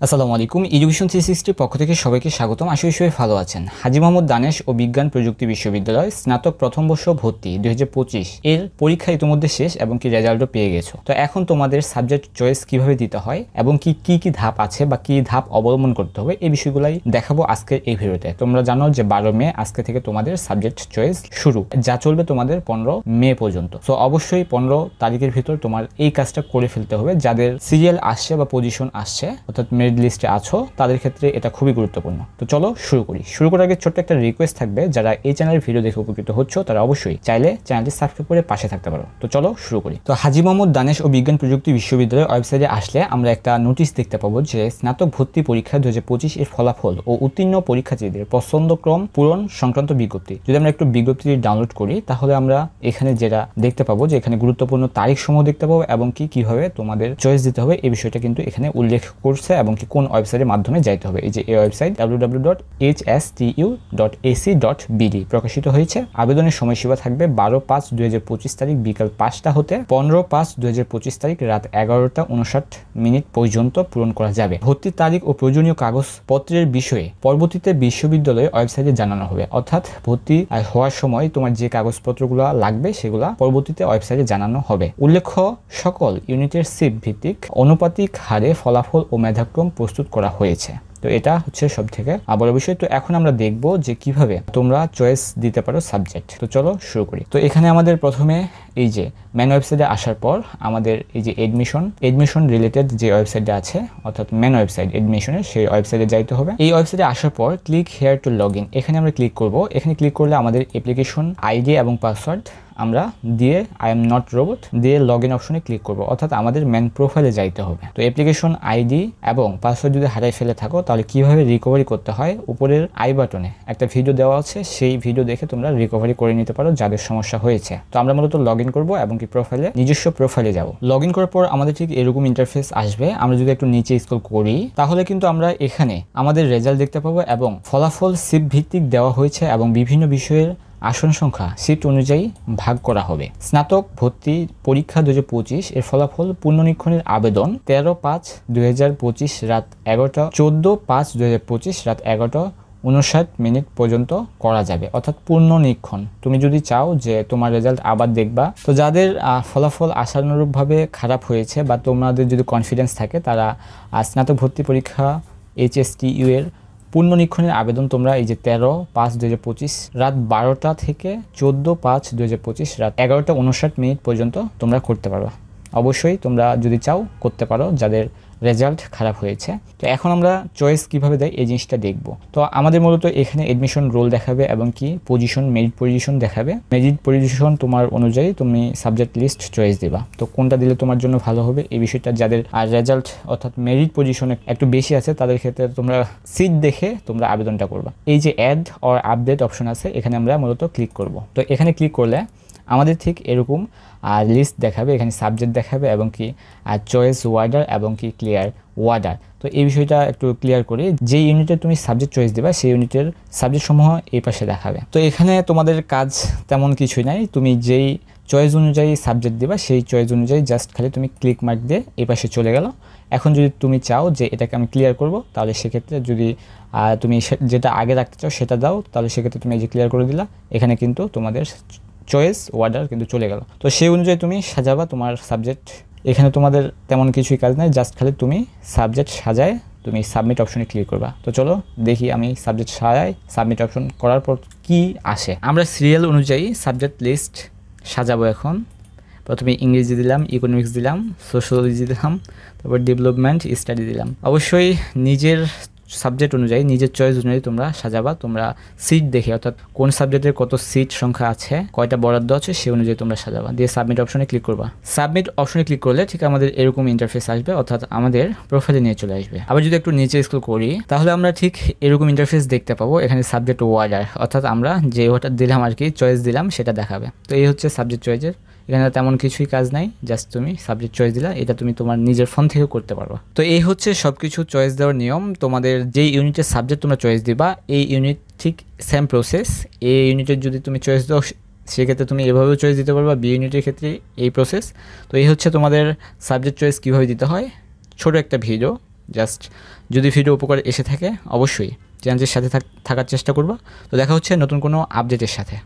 আসসালামু আলাইকুম। এডুকেশন 360 পক্ষ থেকে সবাইকে স্বাগতম। আশা করি সবাই ভালো আছেন। হাজী মোহাম্মদ দানেশ ও বিজ্ঞান প্রযুক্তি বিশ্ববিদ্যালয় স্নাতক প্রথম বর্ষ ভর্তি 2025 এর পরীক্ষা ইতিমধ্যে শেষ এবং কি রেজাল্টও পেয়ে গেছো। তো এখন তোমাদের সাবজেক্ট চয়েস কিভাবে দিতে হয় এবং কি ধাপ আছে বা কি ধাপ অবলম্বন করতে হবে এই বিষয়গুলাই দেখাবো আজকের এই ভিডিওতে। তোমরা জানো যে 12 মে আজকে থেকে তোমাদের সাবজেক্ট চয়েস শুরু, যা চলবে তোমাদের 15 মে পর্যন্ত। তো অবশ্যই 15 তারিখের ভিতর তোমার এই কাজটা করে ফেলতে হবে। যাদের সিরিয়াল আসছে বা পজিশন আসছে অর্থাৎ লিস্টে আছো তাদের ক্ষেত্রে এটা খুবই গুরুত্বপূর্ণ। তো চলো শুরু করি। শুরু করার আগে ছোট্ট একটা রিকোয়েস্ট থাকবে, যারা এই চ্যানেলের ভিডিও দেখে উপকৃত হচ্ছ তারা অবশ্যই চাইলে চ্যানেলটি সাবস্ক্রাইব করে পাশে থাকতে পারো। তো চলো শুরু করি। তো হাজী মোহাম্মদ দানেশ ও বিজ্ঞান প্রযুক্তি বিশ্ববিদ্যালয়ের ওয়েবসাইটে আসলে আমরা একটা নোটিশ দেখতে পাবো যে স্নাতক ভর্তি পরীক্ষা 2025 এর ফলাফল ও উত্তীর্ণ পরীক্ষার্থীদের পছন্দক্রম পূরণ সংক্রান্ত বিজ্ঞপ্তি। যদি আমরা একটু বিজ্ঞপ্তি ডাউনলোড করি তাহলে আমরা এখানে যেটা দেখতে পাবো যে এখানে গুরুত্বপূর্ণ তারিখ সমূহ দেখতে পাবো এবং কিভাবে তোমাদের চয়েস দিতে হবে এই বিষয়টা কিন্তু এখানে উল্লেখ করছে এবং কোন ওয়েবসাইটের মাধ্যমে যাইতে হবে। এই যে এই ওয়েবসাইট www.hstu.ac.bd প্রকাশিত হয়েছে। আবেদনের সময়সীমা থাকবে 12/5/2025 তারিখ বিকাল 5টা হতে 15/5/2025 তারিখ রাত 11:59 পর্যন্ত পূরণ করা যাবে। ভর্তির তারিখ ও প্রয়োজনীয় কাগজপত্রের বিষয়ে পরবর্তীতে বিশ্ববিদ্যালয়ের ওয়েবসাইটে জানানো হবে। অর্থাৎ ভর্তি হওয়ার সময় তোমার যে কাগজপত্রগুলো লাগবে সেগুলো পরবর্তীতে ওয়েবসাইটে জানানো হবে। উল্লেখ্য সকল ইউনিটের সিট ভিত্তিক অনুপাতিক হারে ফলাফল ও মেধাক্রম প্রস্তুত করা হয়েছে। তো এটা হচ্ছে সব থেকে বড় বিষয়। তো এখন আমরা দেখব যে কিভাবে তোমরা চয়েস দিতে পারো সাবজেক্ট। তো চলো শুরু করি। তো এখানে আমাদের প্রথমে এই যে মেন ওয়েবসাইটে আসার পর আমাদের এই যে এডমিশন রিলেটেড যে ওয়েবসাইটটা আছে অর্থাৎ মেন ওয়েবসাইট এডমিশনের সেই ওয়েবসাইটে যাইতে হবে। এই ওয়েবসাইটে আসার পর click here two log in এখানে আমরা ক্লিক করব। এখানে ক্লিক করলে আমাদের অ্যাপ্লিকেশন আইডি এবং পাসওয়ার্ড আমরা দিয়ে আই এম নট রোবট দিয়ে লগ ইন অপশনে ক্লিক করব, অর্থাৎ আমাদের মেন প্রোফাইলে যাইতে হবে। তো অ্যাপ্লিকেশন আইডি এবং পাসওয়ার্ড যদি হারাই ফেলে থাকো তাহলে কিভাবে রিকভারি করতে হয় উপরের আই বাটনে একটা ভিডিও দেওয়া আছে, সেই ভিডিও দেখে তোমরা রিকভারি করে নিতে পারো যাদের সমস্যা হয়েছে। তো আমরা মূলত লগ ইন করবো এবং কি প্রোফাইলে নিজস্ব প্রোফাইলে যাব। লগ ইন করার পর আমাদের ঠিক এরকম ইন্টারফেস আসবে। আমরা যদি একটু নিচে স্ক্রল করি তাহলে কিন্তু আমরা এখানে আমাদের রেজাল্ট দেখতে পাবো এবং ফলাফল সিট ভিত্তিক দেওয়া হয়েছে এবং বিভিন্ন বিষয়ের আসন সংখ্যা সিট অনুযায়ী ভাগ করা হবে। স্নাতক ভর্তি পরীক্ষা 2025 এর ফলাফল পুনর্নিরীক্ষণের আবেদন 13/5/2025 রাত 11টা 14/5/2025 রাত 11:59 পর্যন্ত করা যাবে। অর্থাৎ পুনর্নিরীক্ষণ তুমি যদি চাও যে তোমার রেজাল্ট আবার দেখবা, তো যাদের ফলাফল আশানুরূপভাবে খারাপ হয়েছে বা তোমাদের যদি কনফিডেন্স থাকে তারা স্নাতক ভর্তি পরীক্ষা HSTU এর পুনর্নিরীক্ষণের আবেদন তোমরা এই যে 13/5/2025 রাত 12টা থেকে 14/5/2025 রাত 11:59 পর্যন্ত তোমরা করতে পারো। অবশ্যই তোমরা যদি চাও করতে পারো যাদের রেজাল্ট খারাপ হয়েছে। তো এখন আমরা চয়েস কিভাবে দেয় এই জিনিসটা দেখব। তো আমাদের মূলত এখানে এডমিশন রোল দেখাবে এবং কি পজিশন মেরিট পজিশন দেখাবে। মেরিট পজিশন তোমার অনুযায়ী তুমি সাবজেক্ট লিস্ট চয়েস দিবা। তো কোনটা দিলে তোমার জন্য ভালো হবে এই বিষয়টা যাদের রেজাল্ট অর্থাৎ মেরিট পজিশনে একটু বেশি আছে তাদের ক্ষেত্রে তোমরা সিট দেখে তোমরা আবেদনটা করবা। এই যে অ্যাড অর আপডেট অপশন আছে এখানে আমরা মূলত ক্লিক করব। তো এখানে ক্লিক করলে আমাদের ঠিক এরকম লিস্ট দেখাবে, এখানে সাবজেক্ট দেখাবে এবং কি চয়েস ওয়ার্ডার এবং কি ক্লিয়ার ওয়ার্ডার। তো এই বিষয়টা একটু ক্লিয়ার করি, যে ইউনিটে তুমি সাবজেক্ট চয়েস দিবা সেই ইউনিটের সাবজেক্ট সমূহ এই পাশে দেখাবে। তো এখানে তোমাদের কাজ তেমন কিছুই নাই, তুমি যেই চয়েস অনুযায়ী সাবজেক্ট দিবা সেই চয়েস অনুযায়ী জাস্ট খালি তুমি ক্লিক মার্ক দিয়ে এই পাশে চলে গেল। এখন যদি তুমি চাও যে এটাকে আমি ক্লিয়ার করব তাহলে সেক্ষেত্রে যদি তুমি যেটা আগে রাখতে চাও সেটা দাও, তাহলে সেক্ষেত্রে তুমি এই যে ক্লিয়ার করে দিলা, এখানে কিন্তু তোমাদের চয়েস ওয়ার্ডার কিন্তু চলে গেল। তো সেই অনুযায়ী তুমি সাজাবা তোমার সাবজেক্ট। এখানে তোমাদের তেমন কিছুই কাজ নাই, জাস্ট খালি তুমি সাবজেক্ট সাজায় তুমি সাবমিট অপশনে ক্লিক করবা। তো চলো দেখি আমি সাবজেক্ট সাজাই, সাবমিট অপশন করার পর কি আসে। আমরা সিরিয়াল অনুযায়ী সাবজেক্ট লিস্ট সাজাবো। এখন প্রথমে ইংরেজি দিলাম, ইকোনমিক্স দিলাম, সোশ্যোলজি দিলাম, তারপর ডেভেলপমেন্ট স্টাডি দিলাম। অবশ্যই নিজের সাবজেক্ট অনুযায়ী নিজের চয়েস অনুযায়ী তোমরা সাজাবা। তোমরা সিট দেখে অর্থাৎ কোন সাবজেক্টের কত সিট সংখ্যা আছে, কয়টা বরাদ্দ আছে সেই অনুযায়ী তোমরা সাজাবা। দিয়ে সাবমিট অপশনে ক্লিক করবা। সাবমিট অপশনে ক্লিক করলে ঠিক আমাদের এরকম ইন্টারফেস আসবে, অর্থাৎ আমাদের প্রোফাইলে নিয়ে চলে আসবে। আবার যদি একটু নিচে স্ক্রল করি তাহলে আমরা ঠিক এরকম ইন্টারফেস দেখতে পাবো। এখানে সাবজেক্ট ওয়ার্ডার অর্থাৎ আমরা যে ওয়ার্ডার দিলাম আর কি চয়েস দিলাম সেটা দেখাবে। তো এই হচ্ছে সাবজেক্ট চয়েসের। এখানে তেমন কিছুই কাজ নাই, জাস্ট তুমি সাবজেক্ট চয়েস দিলা, এটা তুমি তোমার নিজের ফোন থেকে করতে পারবা। তো এই হচ্ছে সবকিছু চয়েস দেওয়ার নিয়ম। তোমাদের যেই ইউনিটের সাবজেক্ট তোমরা চয়েস দিবা এই ইউনিট ঠিক সেম প্রসেস। এই ইউনিটের যদি তুমি চয়েস দাও সেক্ষেত্রে তুমি এভাবেও চয়েস দিতে পারবা, বি ইউনিটের ক্ষেত্রে এই প্রসেস। তো এই হচ্ছে তোমাদের সাবজেক্ট চয়েস কীভাবে দিতে হয়। ছোট একটা ভিডিও জাস্ট যদি ভিডিও উপকারে এসে থাকে অবশ্যই চ্যানেলটির সাথে থাকার চেষ্টা করবা। তো দেখা হচ্ছে নতুন কোনো আপডেটের সাথে।